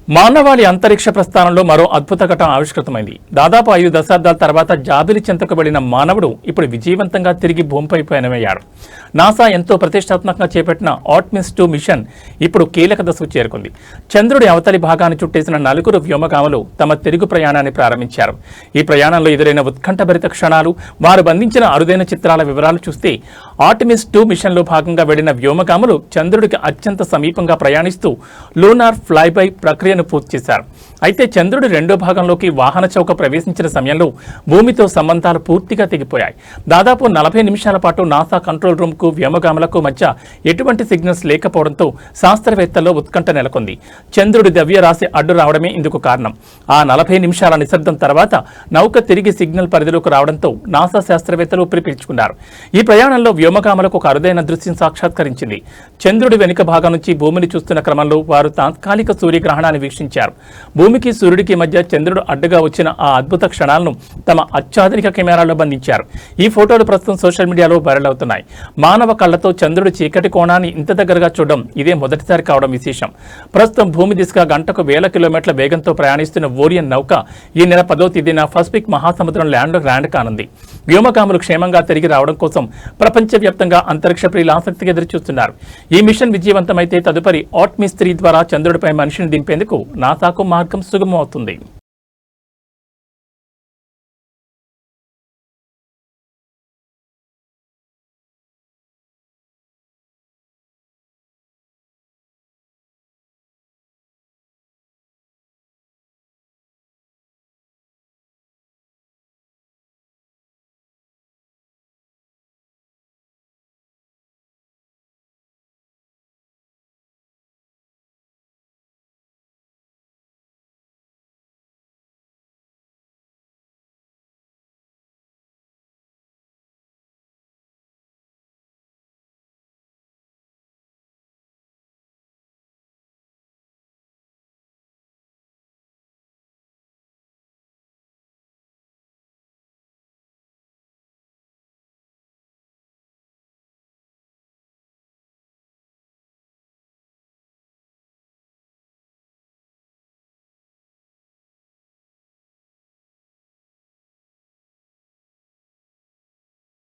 మానవాళి అంతరిక్ష ప్రస్థానంలో మరో అద్భుత ఘటన ఆవిష్కృతమైంది. దాదాపు 5 దశాబ్దాల తర్వాత జాబిలి చెంతకు వెళ్లిన మానవుడు ఇప్పుడు విజయవంతంగా తిరిగి భూమిపై పయనమయ్యాడు. నాసా ఎంతో ప్రతిష్టాత్మకంగా చేపట్టిన ఆర్టెమిస్ 2 మిషన్ ఇప్పుడు కీలక దశకు చేరుకుంది. చంద్రుడి అవతలి భాగాన్ని చుట్టేసిన 4 వ్యోమగాములు తమ తిరుగు ప్రయాణాన్ని ప్రారంభించారు. ఈ ప్రయాణంలో ఎదురైన ఉత్కంఠభరిత క్షణాలు, వారు బంధించిన అరుదైన చిత్రాల వివరాలు చూస్తే ఆర్టెమిస్ 2 మిషన్లో భాగంగా వెళ్లిన వ్యోమగాములు చంద్రుడికి అత్యంత సమీపంగా ప్రయాణిస్తూ లూనార్ ఫ్లైబై ప్రక్రియను పూర్తి చేశారు. అయితే చంద్రుడి రెండో భాగంలోకి వాహన చౌక ప్రవేశించిన సమయంలో భూమితో సంబంధాలు పూర్తిగా తెగిపోయాయి. దాదాపు 40 నిమిషాల పాటు నాసా కంట్రోల్ రూమ్ కు వ్యోమగాములకు మధ్య ఎటువంటి సిగ్నల్స్ లేకపోవడంతో శాస్త్రవేత్తల్లో ఉత్కంఠ నెలకొంది. చంద్రుడి ద్రవ్యరాశి అడ్డు రావడమే ఇందుకు కారణం. ఆ 40 నిమిషాల నిశ్శబ్దం తర్వాత నౌక తిరిగి సిగ్నల్ పరిధిలోకి రావడంతో నాసా శాస్త్రవేత్తలు ఊపిరి పీల్చుకున్నారు. ఈ ప్రయాణంలో వ్యోమగాములకు ఒక అరుదైన దృశ్యం సాక్షాత్కరించింది. చంద్రుడి వెనుక భాగం నుంచి భూమిని చూస్తున్న క్రమంలో వారు తాత్కాలిక సూర్యగ్రహణాన్ని వీక్షించారు. భూమికి సూర్యుడికి మధ్య చంద్రుడు అడ్డుగా వచ్చిన ఆ అద్భుత క్షణాలను తమ అత్యాధునిక కెమెరాల్లో బంధించారు. ఈ ఫోటోలు ప్రస్తుతం సోషల్ మీడియాలో వైరల్ అవుతున్నాయి. మానవ కళ్లతో చంద్రుడి చీకటి కోణాన్ని ఇంత దగ్గరగా చూడడం ఇదే మొదటిసారి కావడం విశేషం. ప్రస్తుతం భూమి దిశగా గంటకు 1000 కిలోమీటర్ల వేగంతో ప్రయాణిస్తున్న ఓరియన్ నౌక ఈ నెల 10వ తేదీన పసిఫిక్ మహాసముద్రం ల్యాండ్ కానుంది. వ్యోమగాములు క్షేమంగా తిరిగి రావడం కోసం ప్రపంచవ్యాప్తంగా అంతరిక్ష ప్రియులు ఆసక్తిగా ఎదురుచూస్తున్నారు. ఈ మిషన్ విజయవంతమైతే తదుపరి ఆర్టెమిస్ 3 ద్వారా చంద్రుడిపై మనిషిని దింపేందుకు నాసాకు మార్గం సుగమం అవుతుంది.